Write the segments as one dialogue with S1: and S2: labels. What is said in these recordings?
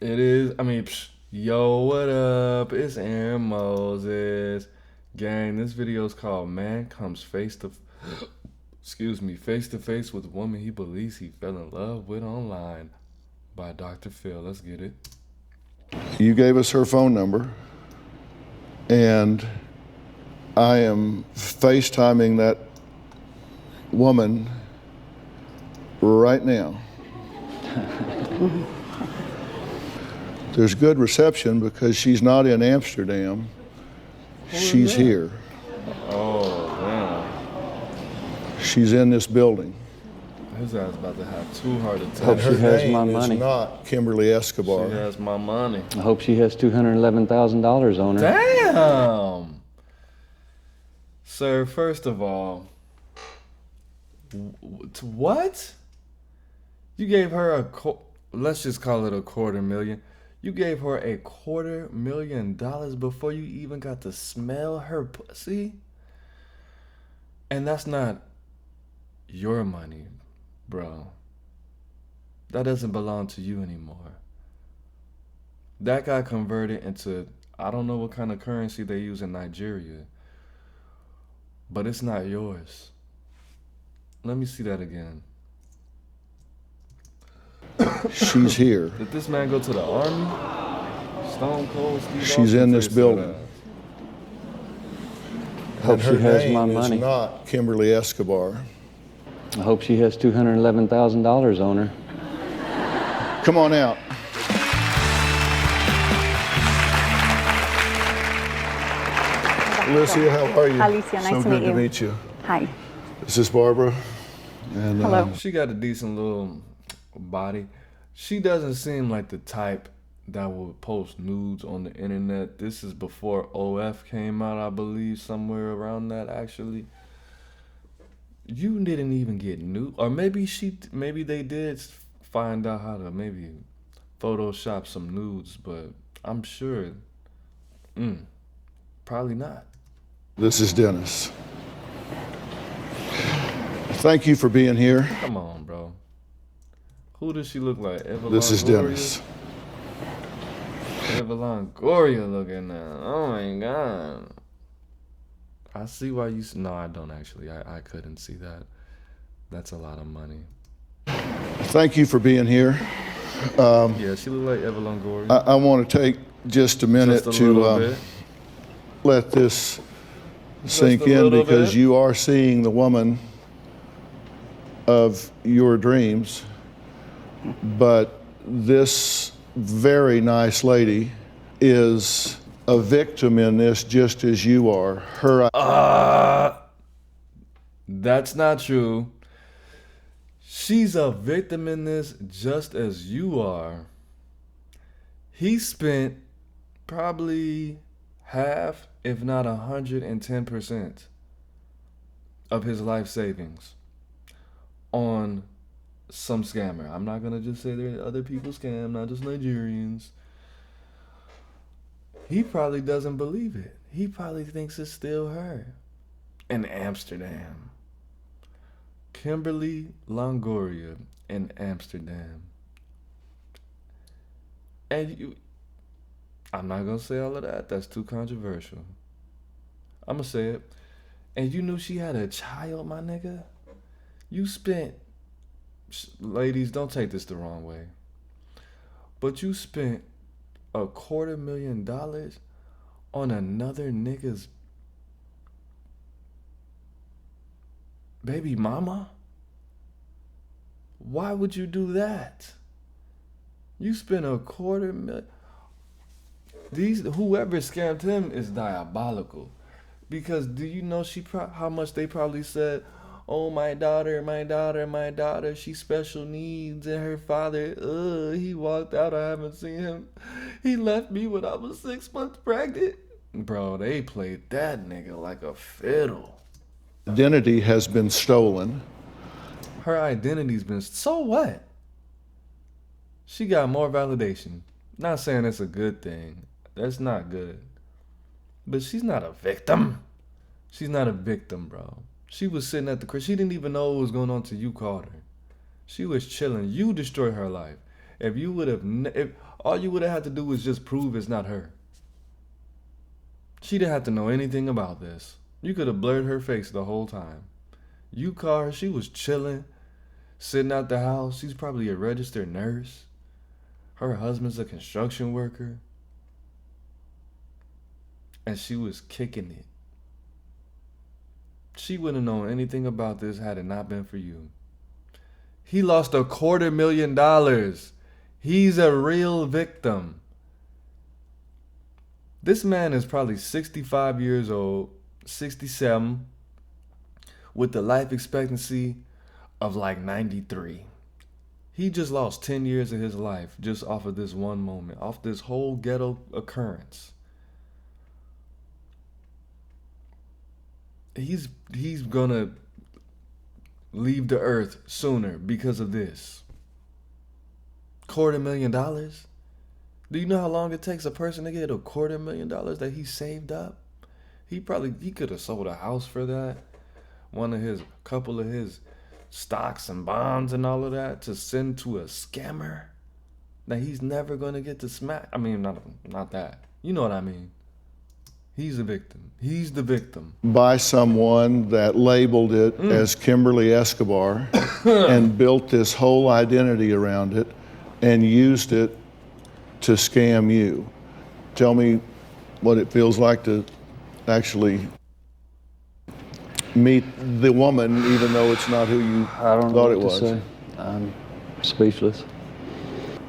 S1: It is. I mean, yo, what up? It's Aaron Moses. Gang, this video is called "Man Comes Face to Face with a Woman He Believes He Fell in Love with Online" by Dr. Phil. Let's get it.
S2: You gave us her phone number, and I am FaceTiming that woman right now. There's good reception because she's not in Amsterdam. She's here.
S1: Oh, damn.
S2: She's in this building.
S1: His ass about to have two heart attacks.
S3: Hope she has my money.
S2: It's not Kimberly Escobar.
S1: She has my money.
S3: I hope she has $211,000 on her.
S1: Damn! Sir, first of all, what? You gave her let's just call it $250,000. You gave her $250,000 before you even got to smell her pussy? And that's not your money, bro. That doesn't belong to you anymore. That got converted into, I don't know what kind of currency they use in Nigeria, but it's not yours. Let me see that again.
S2: She's here.
S1: Did this man go to the army? Stone Cold Steve
S2: She's
S1: Austin
S2: in this
S1: face
S2: building.
S3: Hope
S2: And
S3: she
S2: her
S3: has
S2: name
S3: my
S2: is
S3: money.
S2: not Kimberly Escobar.
S3: I hope she has $211,000 on her.
S2: Come on out. Alicia, how are you?
S4: Alicia, nice
S2: so
S4: to
S2: good
S4: meet
S2: to
S4: you.
S2: meet you.
S4: Hi.
S2: This is Barbara. And,
S4: Hello.
S1: She got a decent little body. She doesn't seem like the type that would post nudes on the internet. This is before OF came out, I believe, somewhere around that actually. You didn't even get nude, or maybe they did find out how to maybe Photoshop some nudes, but I'm sure, probably not.
S2: This is Dennis. Thank you for being here.
S1: Come on, bro. Who does she look like? Eva
S2: This is
S1: Longoria?
S2: Dennis.
S1: Eva Longoria looking now. Oh my God. I see why you. No, I don't actually. I couldn't see that. That's a lot of money.
S2: Thank you for being here.
S1: Yeah, she look like Eva Longoria.
S2: I want to take just a minute
S1: Just a little
S2: to
S1: bit.
S2: let this sink
S1: Just a
S2: in
S1: little
S2: because
S1: bit.
S2: you are seeing the woman of your dreams. But this very nice lady is a victim in this just as you are. Her
S1: That's not true. She's a victim in this just as you are. He spent probably half, if not 110% of his life savings on some scammer. I'm not gonna just say there are other people scam, not just Nigerians. He probably doesn't believe it. He probably thinks it's still her in Amsterdam. Kimberly Longoria in Amsterdam. And I'm not gonna say all of that. That's too controversial. I'm gonna say it. And you knew she had a child, my nigga? You spent, ladies, don't take this the wrong way, but you spent $250,000 on another nigga's baby mama? Why would you do that? You spent $250,000. Whoever scammed him is diabolical. Because do you know how much they probably said, oh, my daughter, she special needs, and her father, he walked out, I haven't seen him. He left me when I was 6 months pregnant. Bro, they played that nigga like a fiddle.
S2: identity has been stolen.
S1: Her identity's been, so what? She got more validation. Not saying it's a good thing. That's not good. But she's not a victim. She's not a victim, bro. She was sitting at the crib. She didn't even know what was going on till you called her. She was chilling. You destroyed her life. If you would have, All you would have had to do was just prove it's not her. She didn't have to know anything about this. You could have blurred her face the whole time. You caught her, she was chilling, sitting out the house. She's probably a registered nurse. Her husband's a construction worker. And she was kicking it. She wouldn't have known anything about this had it not been for you. He lost $250,000. He's a real victim. This man is probably 65 years old, 67, with a life expectancy of like 93. He just lost 10 years of his life just off of this one moment, off this whole ghetto occurrence. He's gonna leave the earth sooner because of this. $250,000? Do you know how long it takes a person to get $250,000 that he saved up? He could have sold a house for that. Couple of his stocks and bonds and all of that to send to a scammer that he's never gonna get to smack. I mean, not that. You know what I mean. He's a victim. He's the victim.
S2: By someone that labeled it as Kimberly Escobar and built this whole identity around it and used it to scam you. Tell me what it feels like to actually meet the woman, even though it's not who you
S3: I don't know
S2: thought
S3: what
S2: it was.
S3: to say. I'm speechless.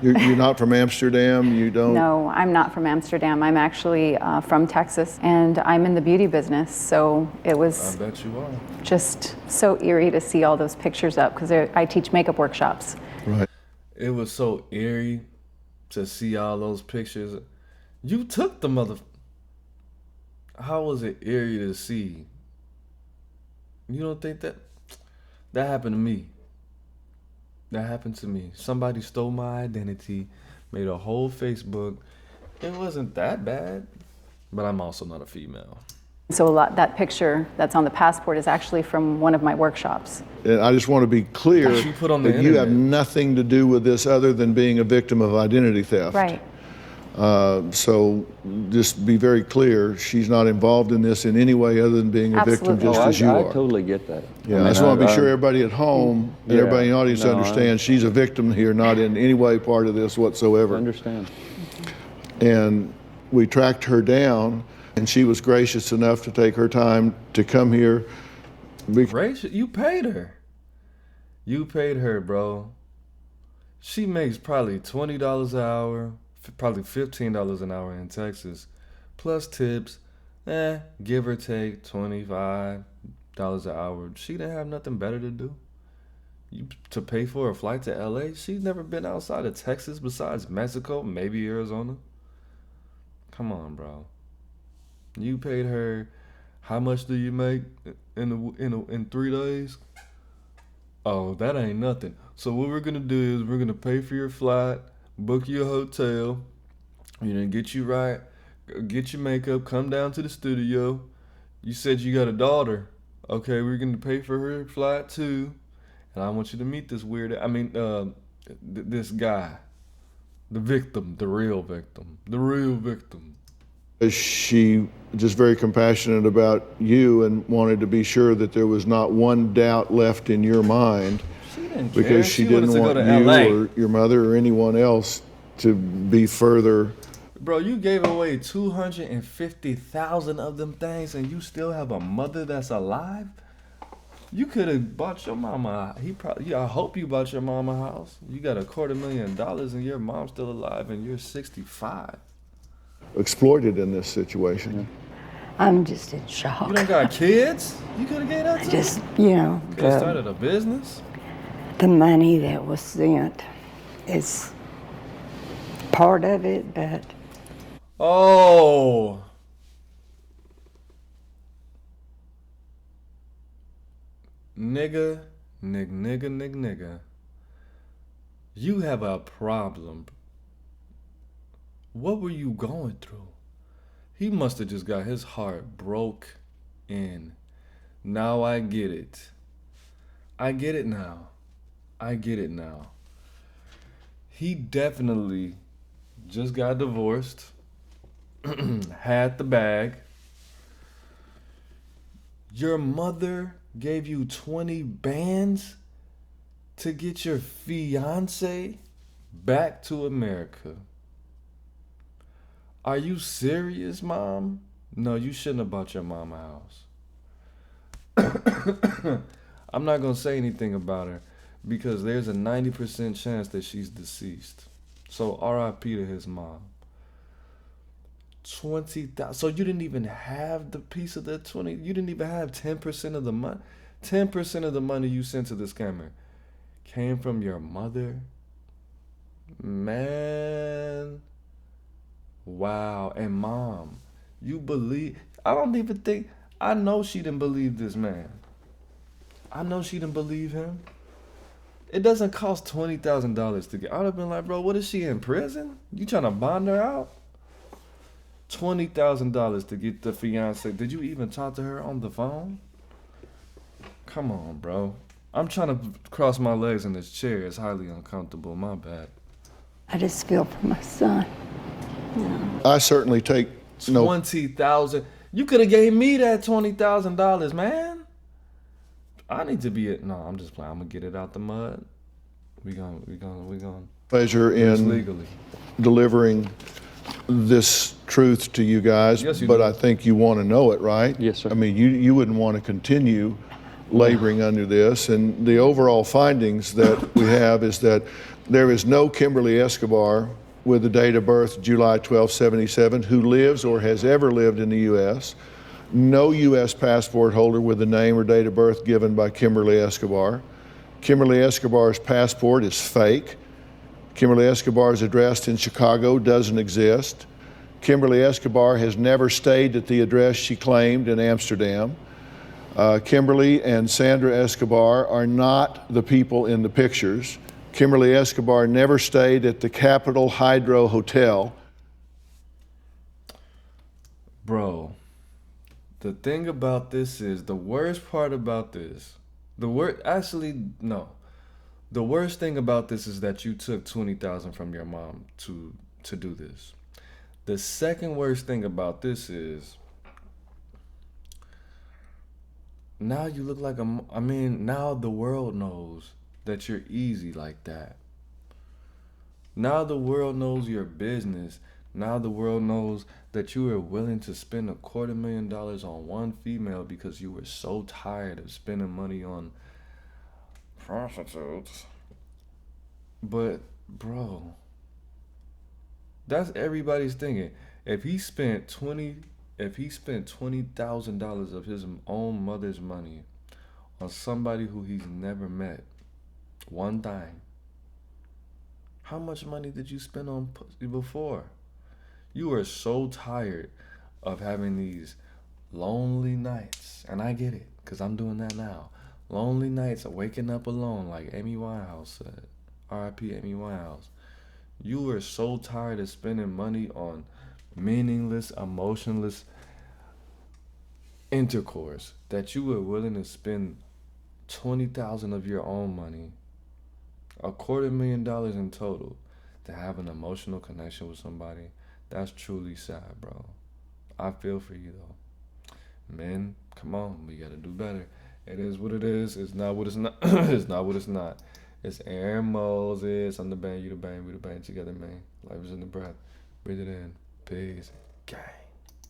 S2: You're not from Amsterdam? You don't?
S4: No, I'm not from Amsterdam. I'm actually from Texas, and I'm in the beauty business. So it
S1: I
S4: was
S1: bet you are.
S4: just so eerie to see all those pictures up because I teach makeup workshops.
S2: Right.
S1: It was so eerie to see all those pictures. You took the mother. How was it eerie to see? You don't think that happened to me? That happened to me. Somebody stole my identity, made a whole Facebook. It wasn't that bad, but I'm also not a female.
S4: So that picture that's on the passport is actually from one of my workshops.
S2: And I just want to be clear
S1: That you put on the
S2: that you have
S1: internet.
S2: nothing to do with this other than being a victim of identity theft.
S4: Right.
S2: So just be very clear, she's not involved in this in any way other than being a victim
S4: Absolutely.
S2: just
S3: I
S2: as you are.
S3: totally get that.
S2: Yeah, I just want to be sure everybody at home and
S3: Yeah,
S2: everybody in the audience
S3: no,
S2: understands she's a victim here, not in any way part of this
S3: I
S2: whatsoever.
S3: understand.
S2: And we tracked her down, and she was gracious enough to take her time to come here.
S1: Gracious, you paid her. You paid her, bro. She makes probably $20 an hour, probably $15 an hour in Texas, plus tips. Give or take $25 an hour. She didn't have nothing better to do. To pay for a flight to LA? She's never been outside of Texas besides Mexico, maybe Arizona. Come on, bro. You paid her. How much do you make in 3 days? Oh, that ain't nothing. So what we're gonna do is we're gonna pay for your flight, book you a hotel, get you right, get your makeup, come down to the studio. You said you got a daughter. Okay, we're gonna pay for her flight too, and I want you to meet this this guy, the victim, the real victim.
S2: She just very compassionate about you and wanted to be sure that there was not one doubt left in your mind,
S1: She didn't care.
S2: because she
S1: wanted
S2: didn't
S1: to go
S2: want
S1: to
S2: you
S1: LA.
S2: or your mother or anyone else to be further.
S1: Bro, you gave away 250,000 of them things, and you still have a mother that's alive. You could have bought your mama. I hope you bought your mama a house. You got $250,000, and your mom's still alive, and you're 65.
S2: Exploited in this situation.
S5: I'm just in shock.
S1: You don't got kids? You could have gave that to
S5: Just,
S1: them. Could have
S5: the,
S1: started a business.
S5: the money that was sent is part of it, but
S1: Oh. Nigga. You have a problem. What were you going through? He must have just got his heart broke in. Now I get it. I get it now. He definitely just got divorced, had the bag. Your mother gave you 20 bands to get your fiance back to America. Are you serious, Mom? No, you shouldn't have bought your mom a house. I'm not going to say anything about her because there's a 90% chance that she's deceased. So RIP to his mom. 20,000. So you didn't even have the piece of the 20. You didn't even have 10% of the money. 10% of the money you sent to the scammer came from your mother. Man. Wow. And Mom, you believe. I don't even think. I know she didn't believe this man. I know she didn't believe him. It doesn't cost $20,000 to get. I would have been like, bro, what is she in prison? You trying to bond her out? $20,000 to get the fiance. Did you even talk to her on the phone? Come on, bro. I'm trying to cross my legs in this chair. It's highly uncomfortable. My bad.
S5: I just feel for my son.
S2: I certainly take no.
S1: 20,000. You could have gave me that $20,000, man. I need to be no. I'm just playing. I'm gonna get it out the mud. We gonna
S2: Pleasure in
S1: legally
S2: delivering this truth to you guys,
S1: Yes, you
S2: but
S1: do.
S2: I think you want to know it, right?
S3: Yes, sir.
S2: I mean, you wouldn't want to continue laboring under this, and the overall findings that we have is that there is no Kimberly Escobar with the date of birth July 12, 77 who lives or has ever lived in the U.S., no U.S. passport holder with the name or date of birth given by Kimberly Escobar. Kimberly Escobar's passport is fake. Kimberly Escobar's address in Chicago doesn't exist. Kimberly Escobar has never stayed at the address she claimed in Amsterdam. Kimberly and Sandra Escobar are not the people in the pictures. Kimberly Escobar never stayed at the Capitol Hydro Hotel.
S1: Bro, the thing about this is, the worst part about this, the worst thing about this is that you took 20,000 from your mom to do this. The second worst thing about this is, now you look like now the world knows that you're easy like that. Now the world knows your business. Now the world knows that you are willing to spend $250,000 on one female because you were so tired of spending money on prostitutes. But, bro, that's everybody's thinking. If he spent $20,000 of his own mother's money on somebody who he's never met one time, how much money did you spend on pussy before? You are so tired of having these lonely nights, and I get it, because I'm doing that now. Lonely nights of waking up alone, like Amy Winehouse said. R.I.P. Amy Winehouse. You are so tired of spending money on meaningless, emotionless intercourse that you were willing to spend $20,000 of your own money, $250,000 in total, to have an emotional connection with somebody. That's truly sad, bro. I feel for you, though. Men, come on, we gotta do better. It is what it is. It's not what it's not. It's not what it's not. It's Aaron Moses. I'm the band, you the band, we the band together, man. Life is in the breath. Breathe it in. Peace. Gang.